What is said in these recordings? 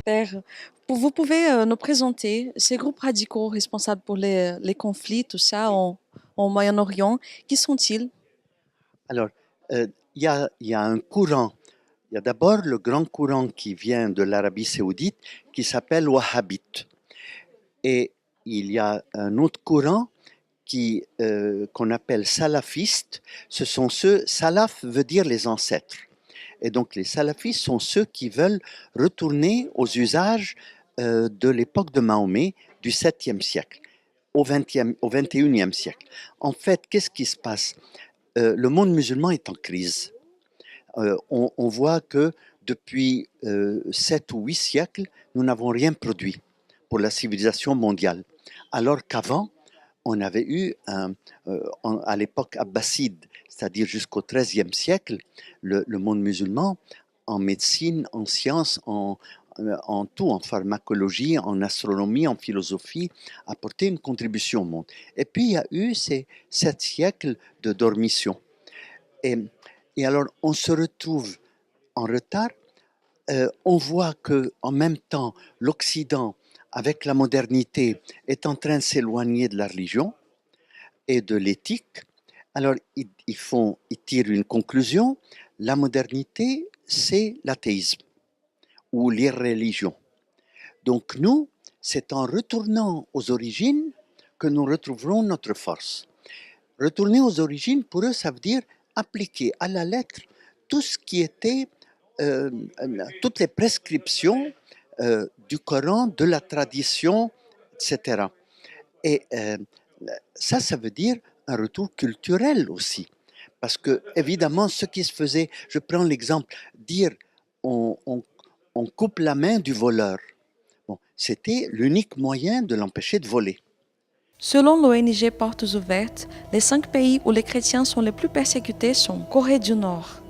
Père, vous pouvez nous présenter ces groupes radicaux responsables pour les conflits, tout ça, au Moyen-Orient. Qui sont-ils? Alors, il y a un courant. Il y a d'abord le grand courant qui vient de l'Arabie saoudite qui s'appelle Wahhabite. Et il y a un autre courant qu'on appelle salafiste. Ce sont ceux, salaf veut dire les ancêtres. Et donc les salafistes sont ceux qui veulent retourner aux usages de l'époque de Mahomet, du 7e siècle, au 21e siècle. En fait, qu'est-ce qui se passe? Le monde musulman est en crise. On voit que depuis 7 ou 8 siècles, nous n'avons rien produit pour la civilisation mondiale. Alors qu'avant, on avait eu, à l'époque abbasside, c'est-à-dire jusqu'au XIIIe siècle, le monde musulman, en médecine, en sciences, en tout, en pharmacologie, en astronomie, en philosophie, apporté une contribution au monde. Et puis, il y a eu ces 7 siècles de dormition. Et, et alors, on se retrouve en retard. On voit que en même temps, l'Occident, avec la modernité, est en train de s'éloigner de la religion et de l'éthique. Alors, ils tirent une conclusion. La modernité, c'est l'athéisme ou l'irréligion. Donc, nous, c'est en retournant aux origines que nous retrouverons notre force. Retourner aux origines, pour eux, ça veut dire appliquer à la lettre tout ce qui était, euh, toutes les prescriptions du Coran, de la tradition, etc. Et ça veut dire un retour culturel aussi. Parce que, évidemment, ce qui se faisait, je prends l'exemple, dire on, on, on coupe la main du voleur. Bon, c'était l'unique moyen de l'empêcher de voler. Selon l'ONG Portes Ouvertes, les 5 pays où les chrétiens sont les plus persécutés sont Corée du Nord.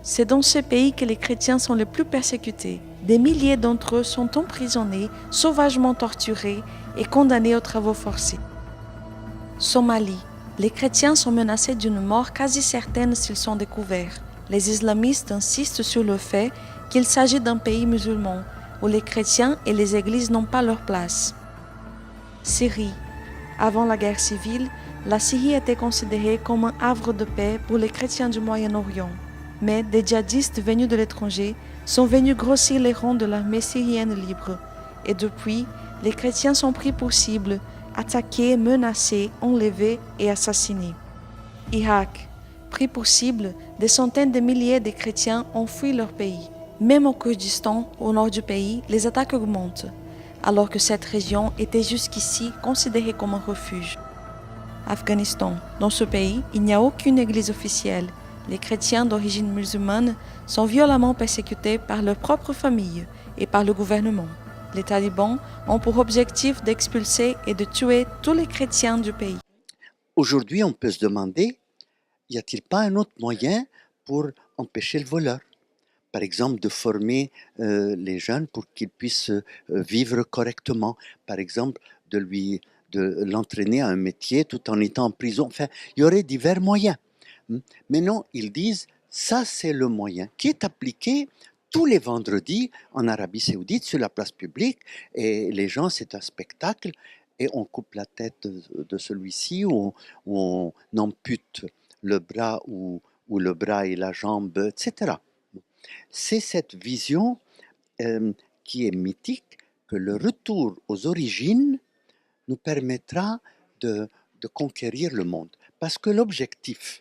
C'est dans ce pays que les chrétiens sont les plus persécutés. Des milliers d'entre eux sont emprisonnés, sauvagement torturés et condamnés aux travaux forcés. Somalie. Les chrétiens sont menacés d'une mort quasi certaine s'ils sont découverts. Les islamistes insistent sur le fait qu'il s'agit d'un pays musulman où les chrétiens et les églises n'ont pas leur place. Syrie. Avant la guerre civile, la Syrie était considérée comme un havre de paix pour les chrétiens du Moyen-Orient. Mais des djihadistes venus de l'étranger sont venus grossir les rangs de l'armée syrienne libre. Et depuis, les chrétiens sont pris pour cible, attaqués, menacés, enlevés et assassinés. Irak. Pris pour cible, des centaines de milliers de chrétiens ont fui leur pays. Même au Kurdistan, au nord du pays, les attaques augmentent, alors que cette région était jusqu'ici considérée comme un refuge. Afghanistan. Dans ce pays, il n'y a aucune église officielle. Les chrétiens d'origine musulmane sont violemment persécutés par leur propre famille et par le gouvernement. Les talibans ont pour objectif d'expulser et de tuer tous les chrétiens du pays. Aujourd'hui, on peut se demander, y a-t-il pas un autre moyen pour empêcher le voleur? Par exemple, de former les jeunes pour qu'ils puissent vivre correctement. Par exemple, de l'entraîner à un métier tout en étant en prison. Enfin, il y aurait divers moyens. Mais non, ils disent, ça c'est le moyen qui est appliqué tous les vendredis en Arabie Saoudite sur la place publique. Et les gens, c'est un spectacle. Et on coupe la tête de celui-ci ou on ampute le bras ou le bras et la jambe, etc. C'est cette vision qui est mythique que le retour aux origines nous permettra de conquérir le monde. Parce que l'objectif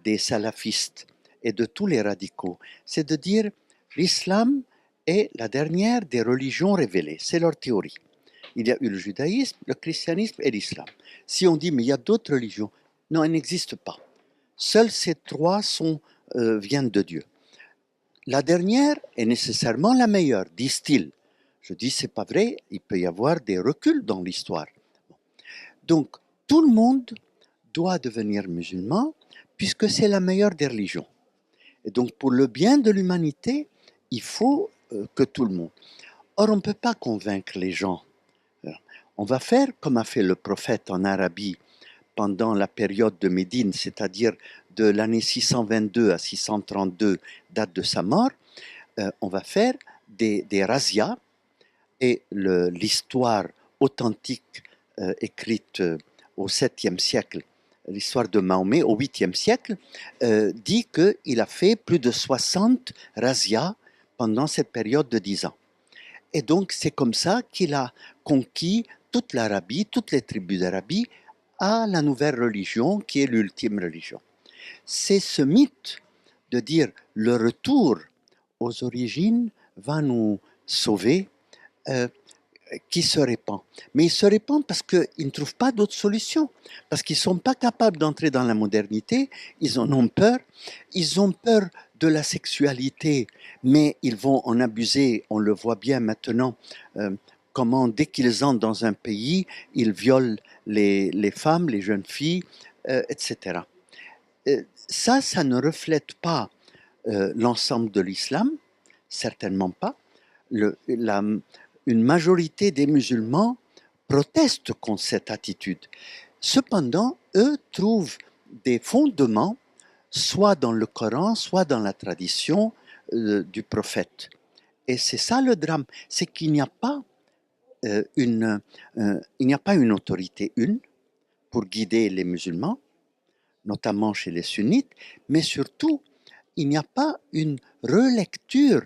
des salafistes et de tous les radicaux, c'est de dire l'islam est la dernière des religions révélées. C'est leur théorie. Il y a eu le judaïsme, le christianisme et l'islam. Si on dit mais il y a d'autres religions, non, elles n'existent pas. Seuls ces trois viennent de Dieu. La dernière est nécessairement la meilleure, disent-ils. Je dis, c'est pas vrai, il peut y avoir des reculs dans l'histoire. Donc, tout le monde doit devenir musulman puisque c'est la meilleure des religions. Et donc, pour le bien de l'humanité, il faut que tout le monde. Or, on ne peut pas convaincre les gens. On va faire comme a fait le prophète en Arabie pendant la période de Médine, c'est-à-dire de l'année 622 à 632, date de sa mort. On va faire des razzias Et l'histoire authentique écrite au 7e siècle, l'histoire de Mahomet au 8e siècle, dit qu'il a fait plus de 60 razzias pendant cette période de 10 ans. Et donc, c'est comme ça qu'il a conquis toute l'Arabie, toutes les tribus d'Arabie, à la nouvelle religion qui est l'ultime religion. C'est ce mythe de dire le retour aux origines va nous sauver, qui se répand. Mais il se répand parce qu'ils ne trouvent pas d'autre solution, parce qu'ils ne sont pas capables d'entrer dans la modernité, ils en ont peur, ils ont peur de la sexualité, mais ils vont en abuser, on le voit bien maintenant, comment dès qu'ils entrent dans un pays, ils violent les femmes, les jeunes filles, etc. Ça ne reflète pas l'ensemble de l'islam, certainement pas. Une majorité des musulmans protestent contre cette attitude. Cependant, eux trouvent des fondements, soit dans le Coran, soit dans la tradition du prophète. Et c'est ça le drame, c'est qu'il n'y a pas une autorité une pour guider les musulmans, notamment chez les sunnites, mais surtout, il n'y a pas une relecture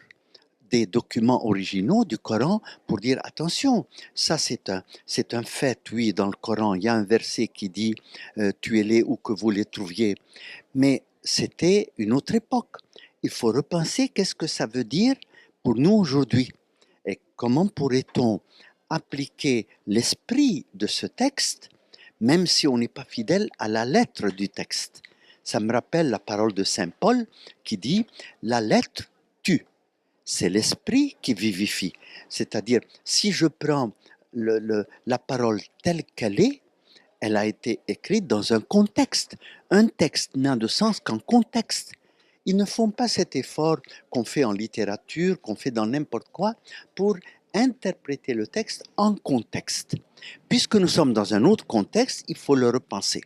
des documents originaux du Coran pour dire attention, ça c'est un fait, oui, dans le Coran, il y a un verset qui dit tuez-les où que vous les trouviez, mais c'était une autre époque. Il faut repenser qu'est-ce que ça veut dire pour nous aujourd'hui et comment pourrait-on appliquer l'esprit de ce texte même si on n'est pas fidèle à la lettre du texte. Ça me rappelle la parole de Saint Paul qui dit « la lettre tue ». C'est l'esprit qui vivifie. C'est-à-dire, si je prends la parole telle qu'elle est, elle a été écrite dans un contexte. Un texte n'a de sens qu'en contexte. Ils ne font pas cet effort qu'on fait en littérature, qu'on fait dans n'importe quoi, pour interpréter le texte en contexte. Puisque nous sommes dans un autre contexte, il faut le repenser.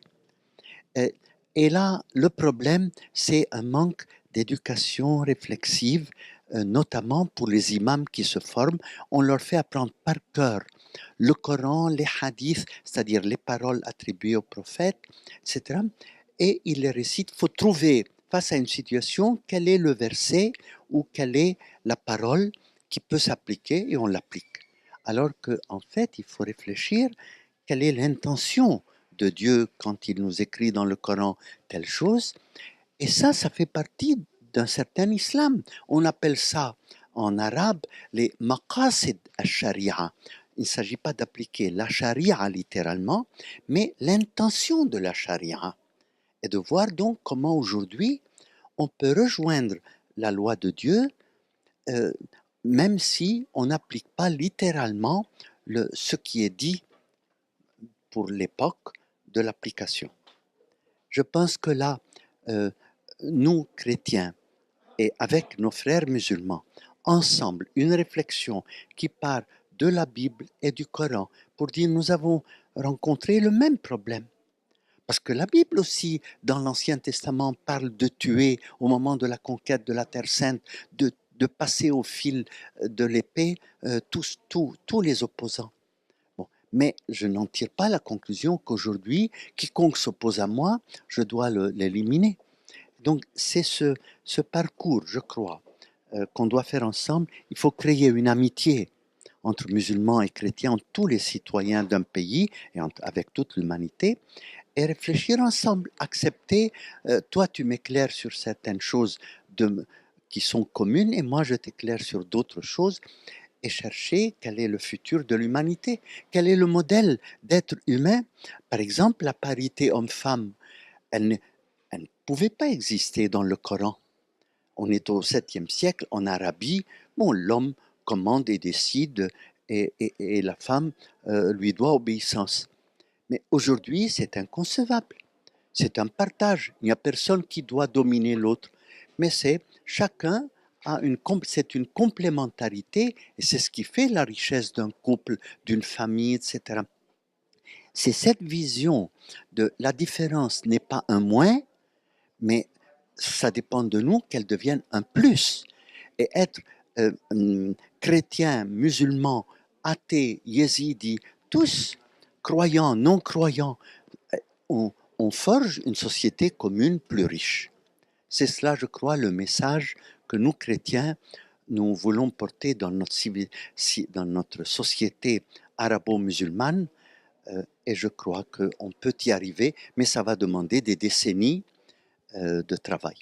Et là, le problème, c'est un manque d'éducation réflexive, notamment pour les imams qui se forment. On leur fait apprendre par cœur le Coran, les hadiths, c'est-à-dire les paroles attribuées au prophète, etc. Et ils les récitent. Il faut trouver, face à une situation, quel est le verset ou quelle est la parole qui peut s'appliquer et on l'applique. Alors qu'en fait, il faut réfléchir quelle est l'intention de Dieu quand il nous écrit dans le Coran telle chose. Et ça fait partie d'un certain islam. On appelle ça en arabe les maqasid al-sharia. Il ne s'agit pas d'appliquer la charia littéralement, mais l'intention de la charia. Et de voir donc comment aujourd'hui on peut rejoindre la loi de Dieu, même si on n'applique pas littéralement ce qui est dit pour l'époque de l'application. Je pense que là, nous, chrétiens, et avec nos frères musulmans, ensemble, une réflexion qui part de la Bible et du Coran pour dire nous avons rencontré le même problème. Parce que la Bible aussi, dans l'Ancien Testament, parle de tuer au moment de la conquête de la Terre Sainte, de passer au fil de l'épée tous les opposants. Bon, mais je n'en tire pas la conclusion qu'aujourd'hui, quiconque s'oppose à moi, je dois l'éliminer. Donc c'est ce parcours, je crois, qu'on doit faire ensemble. Il faut créer une amitié entre musulmans et chrétiens, entre tous les citoyens d'un pays et avec toute l'humanité, et réfléchir ensemble, accepter, toi tu m'éclaires sur certaines choses qui sont communes et moi je t'éclaire sur d'autres choses, et chercher quel est le futur de l'humanité, quel est le modèle d'être humain. Par exemple, la parité homme-femme, elle ne pouvait pas exister dans le Coran. On est au 7e siècle, en Arabie, bon, l'homme commande et décide, et la femme lui doit obéissance. Mais aujourd'hui, c'est inconcevable. C'est un partage. Il n'y a personne qui doit dominer l'autre. Mais chacun c'est une complémentarité, et c'est ce qui fait la richesse d'un couple, d'une famille, etc. C'est cette vision de la différence n'est pas un moins, mais ça dépend de nous qu'elle devienne un plus. Et être chrétien, musulman, athées, yézidis, tous, croyants, non-croyants, on forge une société commune plus riche. C'est cela, je crois, le message que nous, chrétiens, nous voulons porter dans notre société arabo-musulmane. Et je crois qu'on peut y arriver, mais ça va demander des décennies de travail.